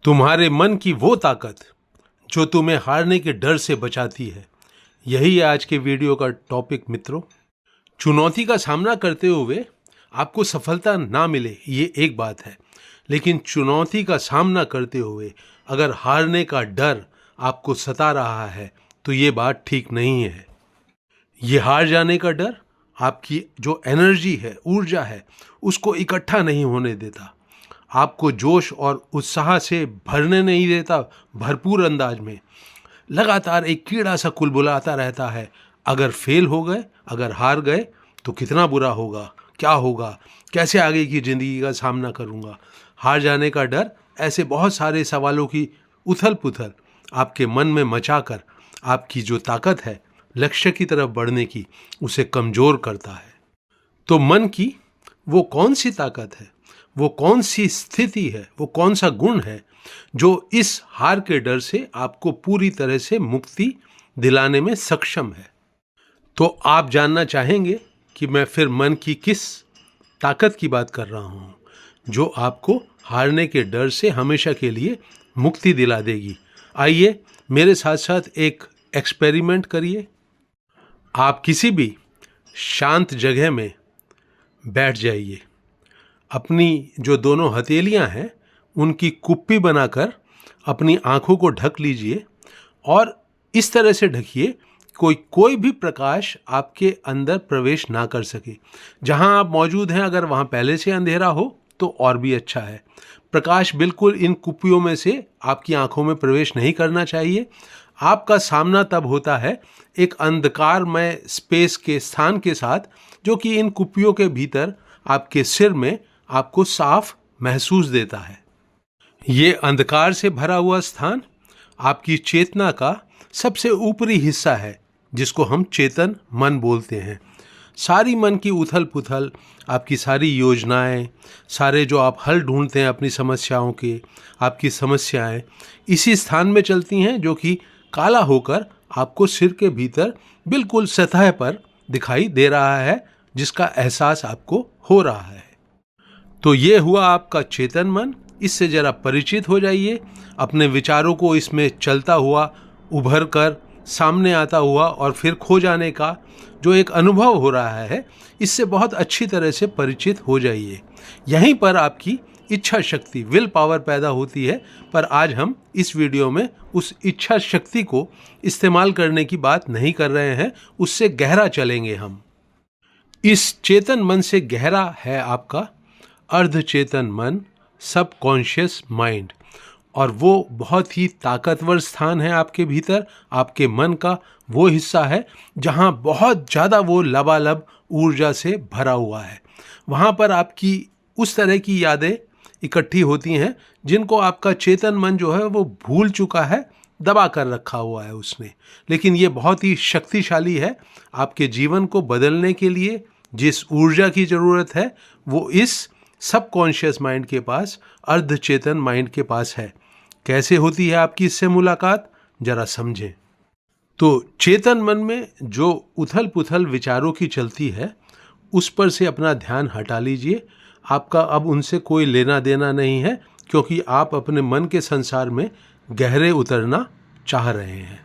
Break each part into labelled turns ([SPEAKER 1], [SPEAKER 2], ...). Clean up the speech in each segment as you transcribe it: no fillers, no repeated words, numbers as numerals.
[SPEAKER 1] तुम्हारे मन की वो ताकत जो तुम्हें हारने के डर से बचाती है, यही है आज के वीडियो का टॉपिक मित्रों। चुनौती का सामना करते हुए आपको सफलता ना मिले ये एक बात है, लेकिन चुनौती का सामना करते हुए अगर हारने का डर आपको सता रहा है तो ये बात ठीक नहीं है। ये हार जाने का डर आपकी जो एनर्जी है, ऊर्जा है, उसको इकट्ठा नहीं होने देता, आपको जोश और उत्साह से भरने नहीं देता। भरपूर अंदाज में लगातार एक कीड़ा सा कुलबुलाता रहता है, अगर फेल हो गए, अगर हार गए तो कितना बुरा होगा, क्या होगा, कैसे आगे की ज़िंदगी का सामना करूँगा। हार जाने का डर ऐसे बहुत सारे सवालों की उथल पुथल आपके मन में मचाकर आपकी जो ताकत है लक्ष्य की तरफ बढ़ने की, उसे कमज़ोर करता है। तो मन की वो कौन सी ताकत है, वो कौन सी स्थिति है, वो कौन सा गुण है जो इस हार के डर से आपको पूरी तरह से मुक्ति दिलाने में सक्षम है। तो आप जानना चाहेंगे कि मैं फिर मन की किस ताकत की बात कर रहा हूँ जो आपको हारने के डर से हमेशा के लिए मुक्ति दिला देगी। आइए मेरे साथ साथ एक एक्सपेरिमेंट करिए। आप किसी भी शांत जगह में बैठ जाइए, अपनी जो दोनों हथेलियां हैं उनकी कुप्पी बनाकर अपनी आंखों को ढक लीजिए और इस तरह से ढकिए कोई भी प्रकाश आपके अंदर प्रवेश ना कर सके। जहां आप मौजूद हैं अगर वहां पहले से अंधेरा हो तो और भी अच्छा है। प्रकाश बिल्कुल इन कुप्पियों में से आपकी आंखों में प्रवेश नहीं करना चाहिए। आपका सामना तब होता है एक अंधकारमय स्पेस के स्थान के साथ, जो कि इन कुप्पियों के भीतर आपके सिर में आपको साफ महसूस देता है। ये अंधकार से भरा हुआ स्थान आपकी चेतना का सबसे ऊपरी हिस्सा है, जिसको हम चेतन मन बोलते हैं। सारी मन की उथल पुथल, आपकी सारी योजनाएं, सारे जो आप हल ढूंढते हैं अपनी समस्याओं के, आपकी समस्याएं इसी स्थान में चलती हैं, जो कि काला होकर आपको सिर के भीतर बिल्कुल सतह पर दिखाई दे रहा है, जिसका एहसास आपको हो रहा है। तो ये हुआ आपका चेतन मन। इससे जरा परिचित हो जाइए। अपने विचारों को इसमें चलता हुआ, उभर कर सामने आता हुआ और फिर खो जाने का जो एक अनुभव हो रहा है, इससे बहुत अच्छी तरह से परिचित हो जाइए। यहीं पर आपकी इच्छा शक्ति, विल पावर पैदा होती है। पर आज हम इस वीडियो में उस इच्छा शक्ति को इस्तेमाल करने की बात नहीं कर रहे हैं, उससे गहरा चलेंगे हम। इस चेतन मन से गहरा है आपका अर्धचेतन मन, सबकॉन्शियस माइंड, और वो बहुत ही ताकतवर स्थान है आपके भीतर। आपके मन का वो हिस्सा है जहाँ बहुत ज़्यादा वो लबालब ऊर्जा से भरा हुआ है। वहाँ पर आपकी उस तरह की यादें इकट्ठी होती हैं जिनको आपका चेतन मन जो है वो भूल चुका है, दबा कर रखा हुआ है उसने। लेकिन ये बहुत ही शक्तिशाली है। आपके जीवन को बदलने के लिए जिस ऊर्जा की ज़रूरत है वो इस सबकॉन्शियस माइंड के पास, अर्धचेतन माइंड के पास है। कैसे होती है आपकी इससे मुलाकात, जरा समझें। तो चेतन मन में जो उथल पुथल विचारों की चलती है, उस पर से अपना ध्यान हटा लीजिए। आपका अब उनसे कोई लेना देना नहीं है, क्योंकि आप अपने मन के संसार में गहरे उतरना चाह रहे हैं।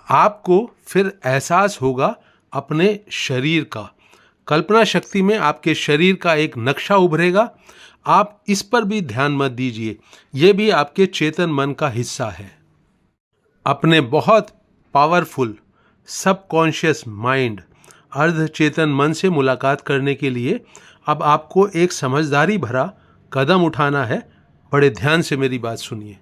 [SPEAKER 1] आपको फिर एहसास होगा अपने शरीर का। कल्पना शक्ति में आपके शरीर का एक नक्शा उभरेगा। आप इस पर भी ध्यान मत दीजिए, ये भी आपके चेतन मन का हिस्सा है। अपने बहुत पावरफुल सबकॉन्शियस माइंड, अर्धचेतन मन से मुलाकात करने के लिए अब आपको एक समझदारी भरा कदम उठाना है। बड़े ध्यान से मेरी बात सुनिए।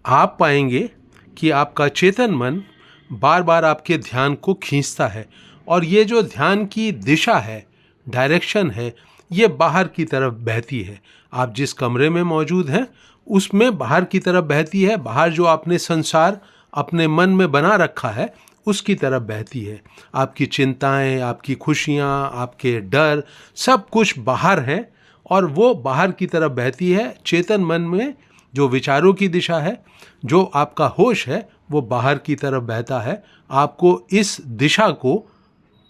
[SPEAKER 1] आप पाएंगे कि आपका चेतन मन बार बार आपके ध्यान को खींचता है, और ये जो ध्यान की दिशा है, डायरेक्शन है, ये बाहर की तरफ बहती है। आप जिस कमरे में मौजूद हैं उसमें बाहर की तरफ बहती है। बाहर जो आपने संसार अपने मन में बना रखा है उसकी तरफ बहती है। आपकी चिंताएं, आपकी खुशियां, आपके डर, सब कुछ बाहर है और वो बाहर की तरफ बहती है। चेतन मन में जो विचारों की दिशा है, जो आपका होश है, वो बाहर की तरफ बहता है। आपको इस दिशा को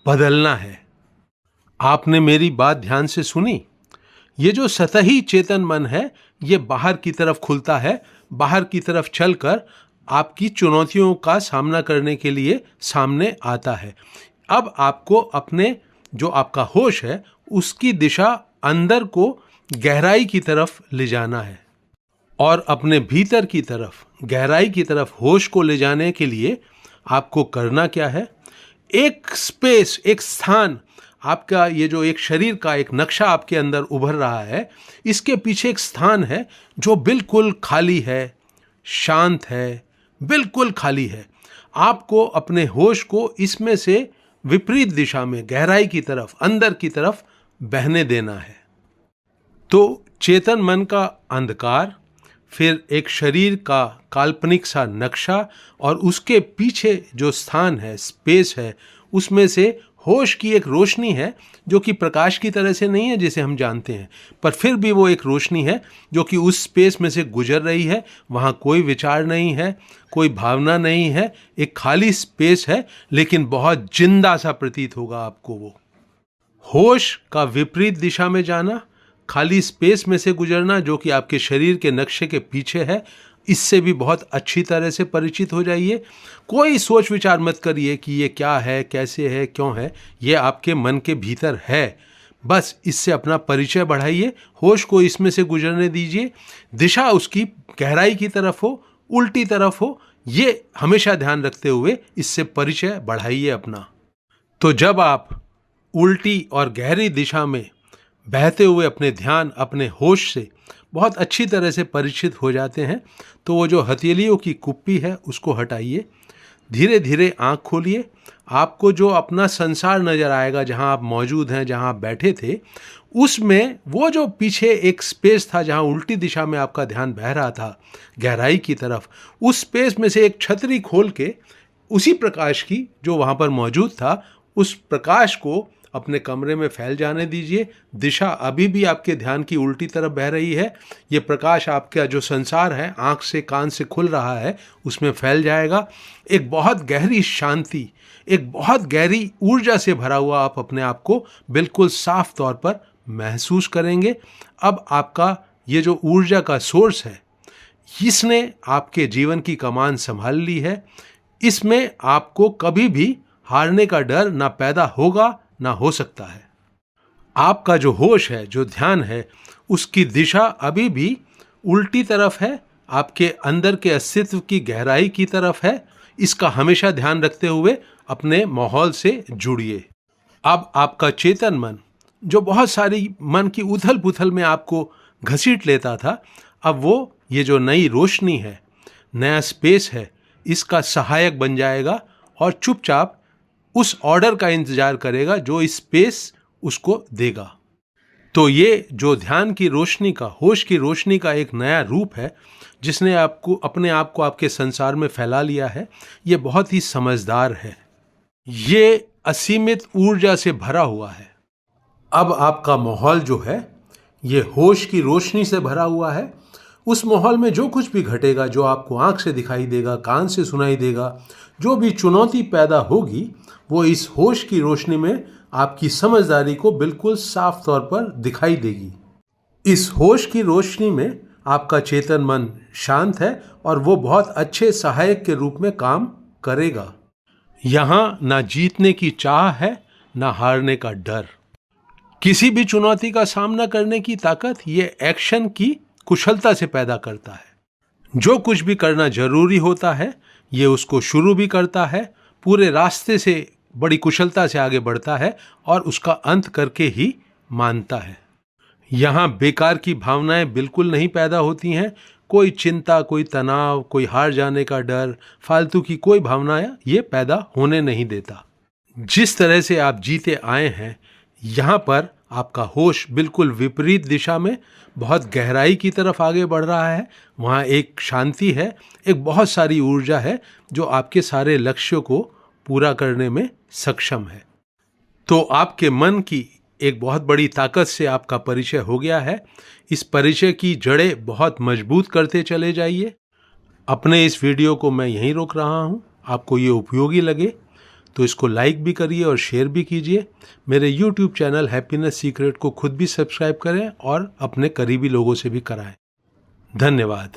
[SPEAKER 1] बदलना है। आपने मेरी बात ध्यान से सुनी। ये जो सतही चेतन मन है, ये बाहर की तरफ खुलता है, बाहर की तरफ चलकर आपकी चुनौतियों का सामना करने के लिए सामने आता है। अब आपको अपने जो आपका होश है उसकी दिशा अंदर को गहराई की तरफ ले जाना है, और अपने भीतर की तरफ गहराई की तरफ होश को ले जाने के लिए आपको करना क्या है? एक स्पेस, एक स्थान, आपका ये जो एक शरीर का एक नक्शा आपके अंदर उभर रहा है, इसके पीछे एक स्थान है जो बिल्कुल खाली है, शांत है, बिल्कुल खाली है। आपको अपने होश को इसमें से विपरीत दिशा में गहराई की तरफ, अंदर की तरफ बहने देना है। तो चेतन मन का अंधकार, फिर एक शरीर का काल्पनिक सा नक्शा, और उसके पीछे जो स्थान है, स्पेस है, उसमें से होश की एक रोशनी है जो कि प्रकाश की तरह से नहीं है जिसे हम जानते हैं, पर फिर भी वो एक रोशनी है जो कि उस स्पेस में से गुजर रही है। वहाँ कोई विचार नहीं है, कोई भावना नहीं है, एक खाली स्पेस है, लेकिन बहुत जिंदा सा प्रतीत होगा आपको वो। होश का विपरीत दिशा में जाना, खाली स्पेस में से गुजरना जो कि आपके शरीर के नक्शे के पीछे है, इससे भी बहुत अच्छी तरह से परिचित हो जाइए। कोई सोच विचार मत करिए कि ये क्या है, कैसे है, क्यों है, ये आपके मन के भीतर है। बस इससे अपना परिचय बढ़ाइए, होश को इसमें से गुजरने दीजिए। दिशा उसकी गहराई की तरफ हो, उल्टी तरफ हो, ये हमेशा ध्यान रखते हुए इससे परिचय बढ़ाइए अपना। तो जब आप उल्टी और गहरी दिशा में बहते हुए अपने ध्यान, अपने होश से बहुत अच्छी तरह से परिचित हो जाते हैं, तो वो जो हथेलियों की कुप्पी है उसको हटाइए, धीरे धीरे आँख खोलिए। आपको जो अपना संसार नज़र आएगा, जहाँ आप मौजूद हैं, जहाँ आप बैठे थे, उसमें वो जो पीछे एक स्पेस था जहाँ उल्टी दिशा में आपका ध्यान बह रहा था गहराई की तरफ, उस स्पेस में से एक छतरी खोल के उसी प्रकाश की जो वहाँ पर मौजूद था, उस प्रकाश को अपने कमरे में फैल जाने दीजिए। दिशा अभी भी आपके ध्यान की उल्टी तरफ बह रही है। ये प्रकाश आपका जो संसार है, आँख से कान से खुल रहा है, उसमें फैल जाएगा। एक बहुत गहरी शांति, एक बहुत गहरी ऊर्जा से भरा हुआ आप अपने आप को बिल्कुल साफ तौर पर महसूस करेंगे। अब आपका ये जो ऊर्जा का सोर्स है, इसने आपके जीवन की कमान संभाल ली है। इसमें आपको कभी भी हारने का डर ना पैदा होगा ना हो सकता है। आपका जो होश है, जो ध्यान है, उसकी दिशा अभी भी उल्टी तरफ है, आपके अंदर के अस्तित्व की गहराई की तरफ है। इसका हमेशा ध्यान रखते हुए अपने माहौल से जुड़िए। अब आपका चेतन मन, जो बहुत सारी मन की उथल पुथल में आपको घसीट लेता था, अब वो ये जो नई रोशनी है, नया स्पेस है, इसका सहायक बन जाएगा और चुपचाप उस ऑर्डर का इंतजार करेगा जो इस स्पेस उसको देगा। तो ये जो ध्यान की रोशनी का, होश की रोशनी का एक नया रूप है, जिसने आपको अपने आप को आपके संसार में फैला लिया है, ये बहुत ही समझदार है। ये असीमित ऊर्जा से भरा हुआ है। अब आपका माहौल जो है, ये होश की रोशनी से भरा हुआ है। उस माहौल में जो कुछ भी घटेगा, जो आपको आंख से दिखाई देगा, कान से सुनाई देगा, जो भी चुनौती पैदा होगी, वो इस होश की रोशनी में आपकी समझदारी को बिल्कुल साफ तौर पर दिखाई देगी। इस होश की रोशनी में आपका चेतन मन शांत है और वो बहुत अच्छे सहायक के रूप में काम करेगा। यहाँ ना जीतने की चाह है, ना हारने का डर। किसी भी चुनौती का सामना करने की ताकत ये एक्शन की कुशलता से पैदा करता है। जो कुछ भी करना जरूरी होता है, ये उसको शुरू भी करता है, पूरे रास्ते से बड़ी कुशलता से आगे बढ़ता है और उसका अंत करके ही मानता है। यहाँ बेकार की भावनाएं बिल्कुल नहीं पैदा होती हैं। कोई चिंता, कोई तनाव, कोई हार जाने का डर, फालतू की कोई भावनाएं ये पैदा होने नहीं देता। जिस तरह से आप जीते आए हैं, यहाँ पर आपका होश बिल्कुल विपरीत दिशा में बहुत गहराई की तरफ आगे बढ़ रहा है। वहाँ एक शांति है, एक बहुत सारी ऊर्जा है जो आपके सारे लक्ष्यों को पूरा करने में सक्षम है। तो आपके मन की एक बहुत बड़ी ताकत से आपका परिचय हो गया है। इस परिचय की जड़ें बहुत मजबूत करते चले जाइए। अपने इस वीडियो को मैं यहीं रोक रहा हूँ। आपको ये उपयोगी लगे तो इसको लाइक भी करिए और शेयर भी कीजिए। मेरे YouTube चैनल हैप्पीनेस सीक्रेट को खुद भी सब्सक्राइब करें और अपने करीबी लोगों से भी कराएं। धन्यवाद।